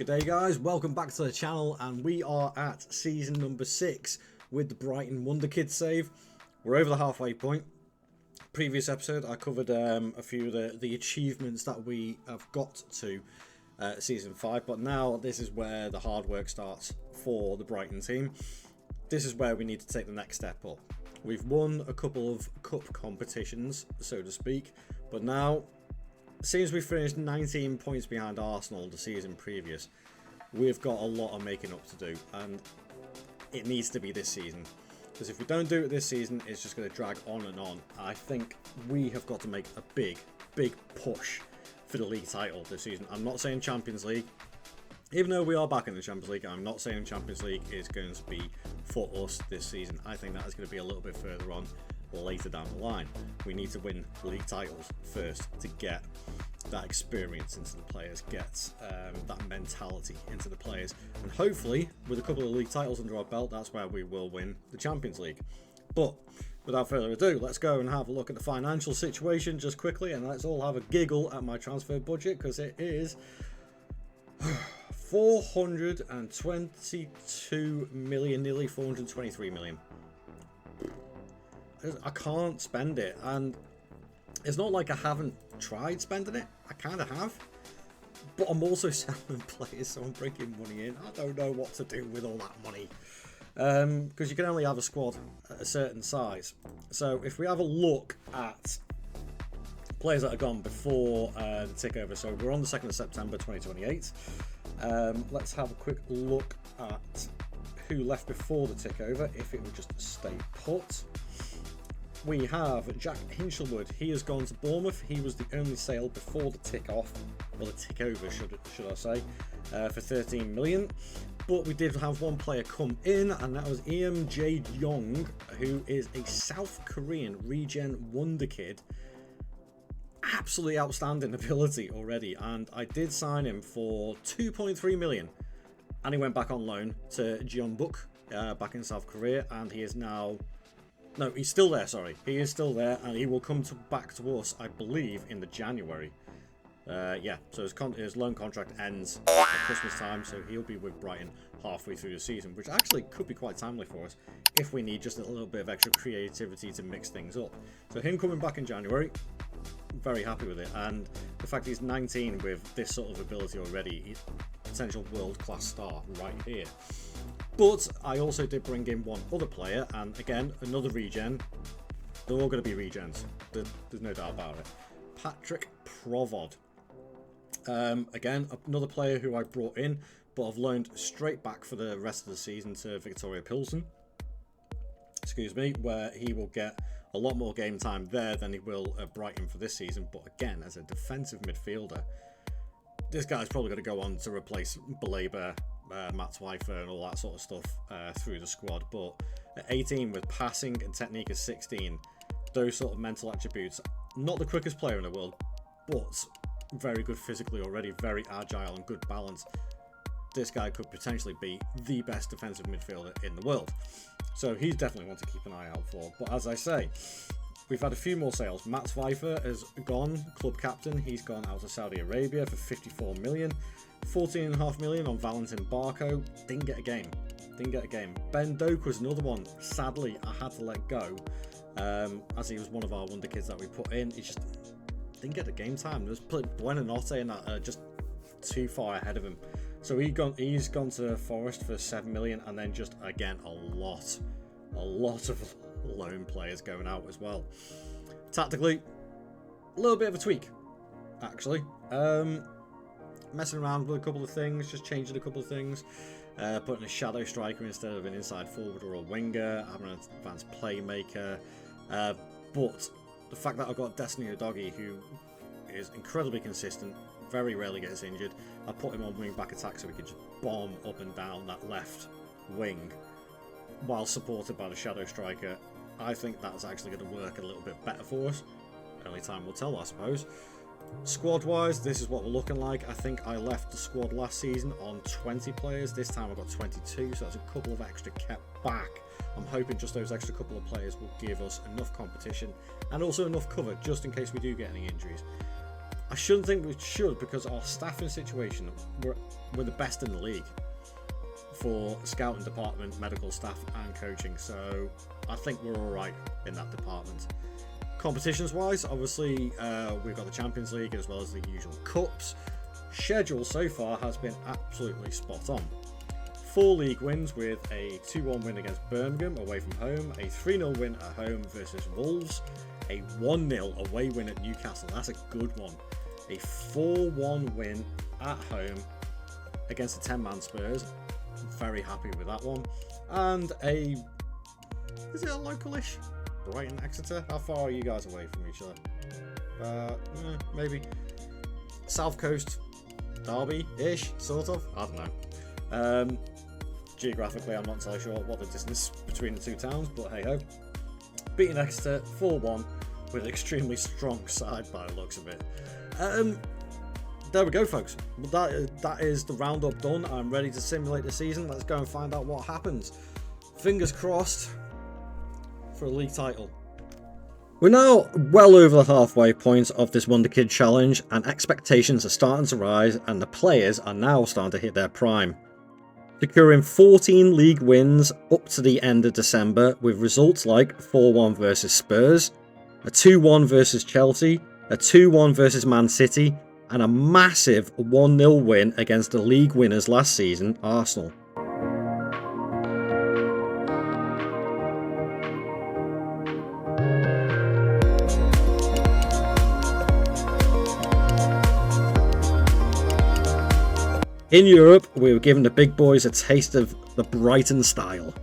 G'day guys, welcome back to the channel, and we are at season number 6 with the Brighton Wonder Kids save. We're over the halfway point. Previous episode I covered a few of the achievements that we have got to season 5, but now this is where the hard work starts for the Brighton team. This is where we need to take the next step up. We've won a couple of cup competitions, so to speak, but now, since we finished 19 points behind Arsenal the season previous, we've got a lot of making up to do, and it needs to be this season. Because if we don't do it this season, it's just going to drag on and on. I think we have got to make a big push for the league title this season. I'm not saying Champions League. Even though we are back in the Champions League, I'm not saying Champions League is going to be for us this season. I think that is going to be a little bit further on later down the line. We need to win league titles first to get that experience into the players, get that mentality into the players, and hopefully with a couple of league titles under our belt, that's where we will win the Champions League. But without further ado, let's go and have a look at the financial situation just quickly, and let's all have a giggle at my transfer budget, because it is 422 million, nearly 423 million. I can't spend it, and it's not like I haven't tried spending it. I kind of have, but I'm also selling players, so I'm bringing money in. I don't know what to do with all that money, because you can only have a squad at a certain size. So if we have a look at players that are gone before the takeover, so we're on the 2nd of September 2028. Let's have a quick look at who left before the takeover, if it would just stay put. We have Jack Hinchelwood. He has gone to Bournemouth. He was the only sale before the tick-off, or the tick-over, should I say, for 13 million. But we did have one player come in, and that was Eum Jae-yong, who is a South Korean regen wonder kid. Absolutely outstanding ability already, and I did sign him for 2.3 million, and he went back on loan to Jeonbuk back in South Korea, and he is now... No, he's still there, sorry. He is still there, and he will come back to us, I believe, in the January. Yeah, so his loan contract ends at Christmas time, so he'll be with Brighton halfway through the season, which actually could be quite timely for us if we need just a little bit of extra creativity to mix things up. So him coming back in January, very happy with it, and the fact he's 19 with this sort of ability already, he's a potential world-class star right here. But I also did bring in one other player, and again, another regen. They're all going to be regens. There's no doubt about it. Patrick Provod. Again, another player who I brought in, but I've loaned straight back for the rest of the season to Victoria Pilsen. Excuse me, where he will get a lot more game time there than he will at Brighton for this season. But again, as a defensive midfielder, this guy's probably going to go on to replace Belaber, Matt Twyfer and all that sort of stuff through the squad. But at 18 with passing and technique at 16, those sort of mental attributes, not the quickest player in the world, but very good physically already, very agile and good balance. This guy could potentially be the best defensive midfielder in the world. So he's definitely one to keep an eye out for. But as I say, we've had a few more sales. Matt Twyfer has gone, club captain. He's gone out to Saudi Arabia for 54 million. 14.5 million on Valentin Barco. Didn't get a game. Ben Doak was another one. Sadly, I had to let go, as he was one of our wonder kids that we put in. He just didn't get the game time. There's Buenanotte and just too far ahead of him. So he's gone to Forest for 7 million, and then just again a lot of loan players going out as well. Tactically, a little bit of a tweak, actually. Messing around with a couple of things, just changing a couple of things, putting a shadow striker instead of an inside forward or a winger, having an advanced playmaker. But the fact that I've got Destiny Udogie, who is incredibly consistent, very rarely gets injured, I put him on wing back attack so we could just bomb up and down that left wing while supported by the shadow striker. I think that's actually going to work a little bit better for us. Only time will tell, I suppose. Squad wise, this is what we're looking like. I think I left the squad last season on 20 players. This time I've got 22, so that's a couple of extra kept back. I'm hoping just those extra couple of players will give us enough competition and also enough cover just in case we do get any injuries. I shouldn't think we should, because our staffing situation, we're the best in the league for scouting department, medical staff and coaching, so I think we're alright in that department. Competitions wise, obviously we've got the Champions League as well as the usual cups. Schedule so far has been absolutely spot on. 4 league wins, with a 2-1 win against Birmingham away from home, a 3-0 win at home versus Wolves, a 1-0 away win at Newcastle, that's a good one, a 4-1 win at home against the 10-man Spurs, very happy with that one, and is it a local-ish? Brighton, Exeter? How far are you guys away from each other? Maybe South Coast Derby-ish, sort of? I don't know. Geographically, I'm not entirely sure what the distance between the two towns, but hey ho. Beating Exeter 4-1 with an extremely strong side by the looks of it. There we go, folks. That is the roundup done. I'm ready to simulate the season. Let's go and find out what happens. Fingers crossed for a league title. We're now well over the halfway point of this Wonder Kid challenge, and expectations are starting to rise, and the players are now starting to hit their prime. Securing 14 league wins up to the end of December, with results like 4-1 versus Spurs, a 2-1 versus Chelsea, a 2-1 versus Man City, and a massive 1-0 win against the league winners last season, Arsenal. In Europe, we were giving the big boys a taste of the Brighton style.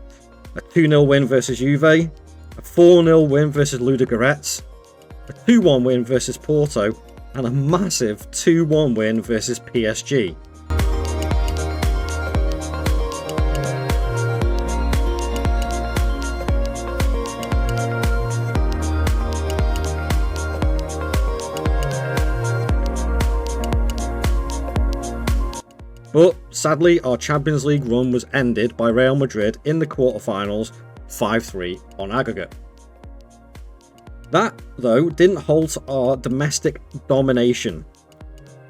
A 2-0 win versus Juve, a 4-0 win versus Ludogorets, a 2-1 win versus Porto, and a massive 2-1 win versus PSG. But sadly, our Champions League run was ended by Real Madrid in the quarterfinals 5-3 on aggregate. That, though, didn't halt our domestic domination,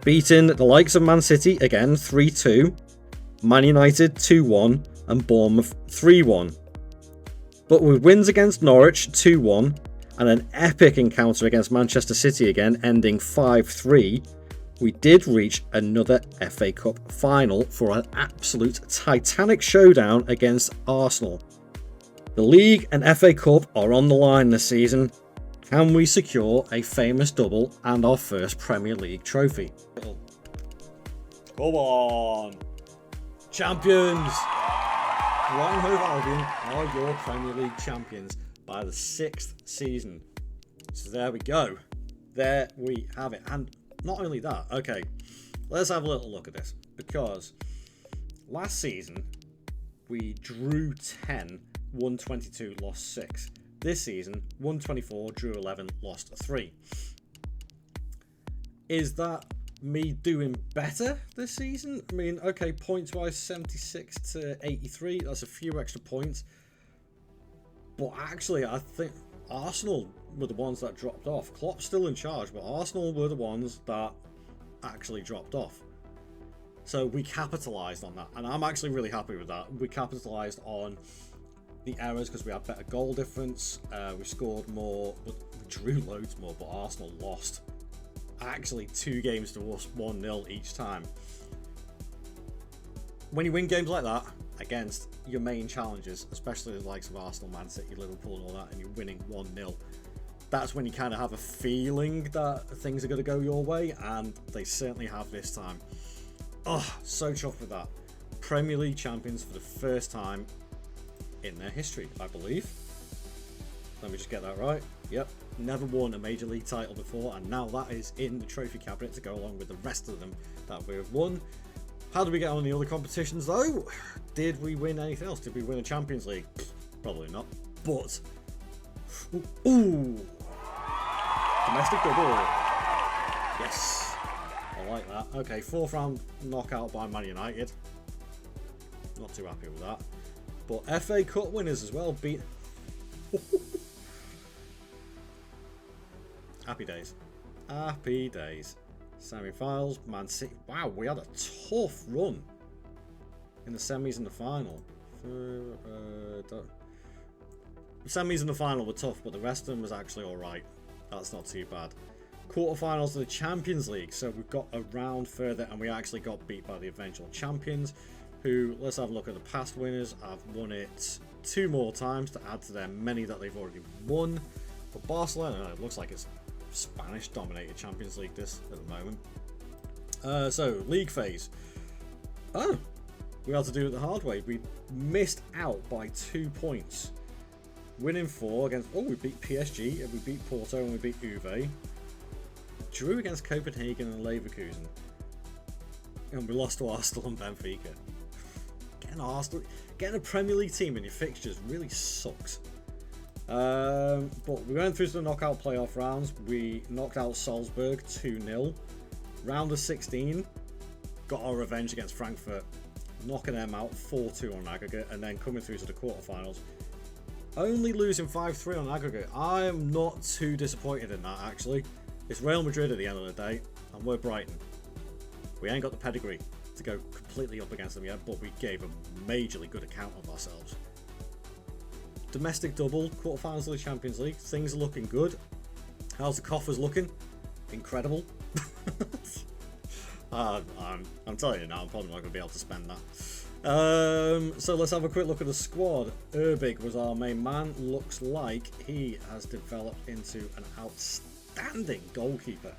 beating the likes of Man City again 3-2, Man United 2-1 and Bournemouth 3-1. But with wins against Norwich 2-1 and an epic encounter against Manchester City again ending 5-3, we did reach another FA Cup final for an absolute titanic showdown against Arsenal. The league and FA Cup are on the line this season. Can we secure a famous double and our first Premier League trophy? Come on! Champions! Brighton Hove Albion are your Premier League champions by the 6th season. So there we go. There we have it. And not only that, okay, let's have a little look at this, because last season we drew 10, won 22, lost 6. This season, won 24, drew 11, lost 3. Is that me doing better this season? I mean, okay, points-wise, 76 to 83, that's a few extra points. But actually, I think Arsenal were the ones that dropped off. Klopp's still in charge, but Arsenal were the ones that actually dropped off. So we capitalised on that, and I'm actually really happy with that. We capitalised on the errors because we had better goal difference, we scored more, we drew loads more, but Arsenal lost. Actually, 2 games to us, 1-0 each time. When you win games like that against your main challengers, especially the likes of Arsenal, Man City, Liverpool and all that, and you're winning 1-0, that's when you kind of have a feeling that things are going to go your way, and they certainly have this time. Oh, so chuffed with that. Premier League champions for the first time in their history, I believe. Let me just get that right. Yep, never won a major league title before, and now that is in the trophy cabinet to go along with the rest of them that we've won. How did we get on in the other competitions though? Did we win anything else? Did we win a Champions League? Probably not. But ooh, domestic double. Yes, I like that. Okay, 4th round knockout by Man United. Not too happy with that. But FA Cup winners as well. Beat. Happy days. Happy days. Semi-finals, Man City. Wow, we had a tough run in the semis and the final. Semis and the final were tough, but the rest of them was actually alright. That's not too bad. Quarterfinals of the Champions League. So we've got a round further, and we actually got beat by the eventual champions, who, let's have a look at the past winners. I've won it 2 more times to add to their many that they've already won. But Barcelona, it looks like it's Spanish-dominated Champions League this at the moment. So, league phase. Oh, we had to do it the hard way. We missed out by 2 points. Winning 4 against... Oh, we beat PSG, and we beat Porto, and we beat Juve. Drew against Copenhagen and Leverkusen. And we lost to Arsenal and Benfica. Getting a Premier League team in your fixtures really sucks. But we went through to the knockout playoff rounds. We knocked out Salzburg 2-0. Round of 16, got our revenge against Frankfurt, knocking them out 4-2 on aggregate, and then coming through to the quarterfinals, only losing 5-3 on aggregate. I am not too disappointed in that, actually. It's Real Madrid at the end of the day, and we're Brighton. We ain't got the pedigree to go completely up against them yet, but we gave a majorly good account of ourselves. Domestic double, quarterfinals of the Champions League. Things are looking good. How's the coffers looking? Incredible. I'm telling you now, I'm probably not going to be able to spend that. So let's have a quick look at the squad. Urbig was our main man. Looks like he has developed into an outstanding goalkeeper.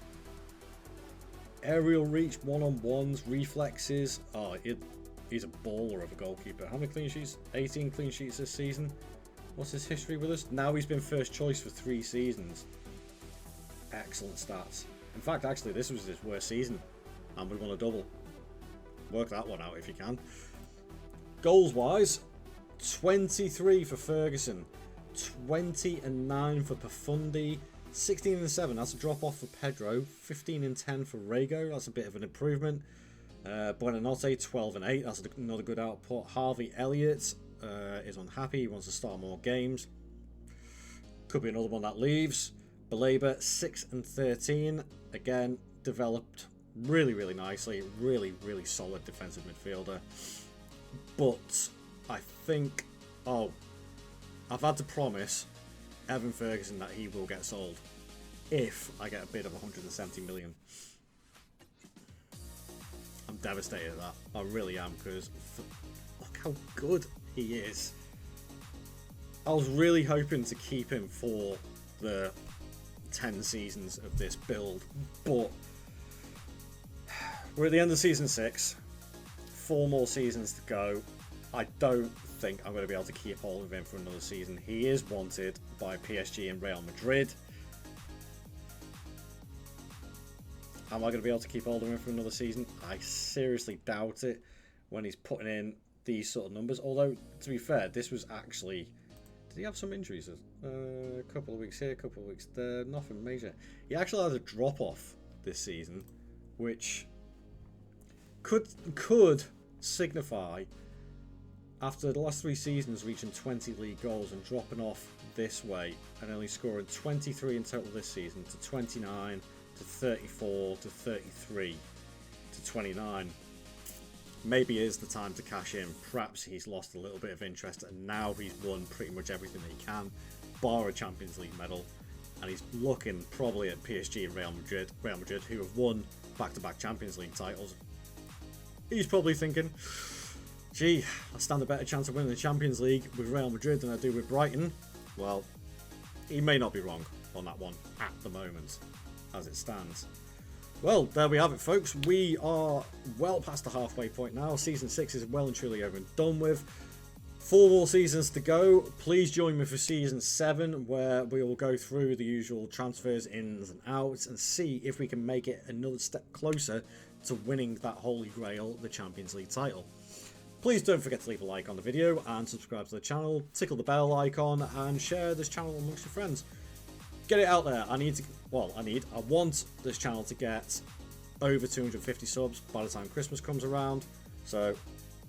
Aerial reach, one-on-ones, reflexes. Oh, he's a baller of a goalkeeper. How many clean sheets? 18 clean sheets this season. What's his history with us? Now he's been first choice for 3 seasons. Excellent stats. In fact, actually, this was his worst season, and we won a double. Work that one out if you can. Goals-wise, 23 for Ferguson, 20 and 9 for Profundi, 16 and 7. That's a drop off for Pedro. 15 and 10 for Rego. That's a bit of an improvement. Buonanotte 12 and 8. That's another good output. Harvey Elliott is unhappy. He wants to start more games. Could be another one that leaves. Baleba 6 and 13. Again, developed really nicely. Really solid defensive midfielder. But I think, I've had to promise Evan Ferguson that he will get sold if I get a bid of 170 million. I'm devastated at that. I really am, because look how good he is. I was really hoping to keep him for the 10 seasons of this build, but we're at the end of season 6. 4 more seasons to go. I don't think I'm going to be able to keep hold of him for another season. He is wanted by PSG and Real Madrid. Am I going to be able to keep hold of him for another season? I seriously doubt it when he's putting in these sort of numbers. Although, to be fair, this was actually... Did he have some injuries? A couple of weeks here, a couple of weeks there. Nothing major. He actually had a drop-off this season, which could signify, after the last 3 seasons reaching 20 league goals and dropping off this way and only scoring 23 in total this season to 29 to 34 to 33 to 29, maybe it is the time to cash in. Perhaps he's lost a little bit of interest and now he's won pretty much everything that he can, bar a Champions League medal, and he's looking probably at PSG and Real Madrid, who have won back-to-back Champions League titles. He's probably thinking, gee, I stand a better chance of winning the Champions League with Real Madrid than I do with Brighton. Well, he may not be wrong on that one at the moment, as it stands. Well, there we have it, folks. We are well past the halfway point now. Season 6 is well and truly over and done with. 4 more seasons to go. Please join me for Season 7, where we will go through the usual transfers, ins and outs, and see if we can make it another step closer to winning that holy grail, the Champions League title. Please don't forget to leave a like on the video and subscribe to the channel, tickle the bell icon, and share this channel amongst your friends. Get it out there. I want this channel to get over 250 subs by the time Christmas comes around. So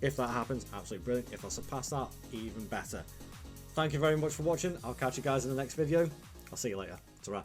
if that happens, absolutely brilliant. If I surpass that, even better. Thank you very much for watching. I'll catch you guys in the next video. I'll see you later. Ta-ra.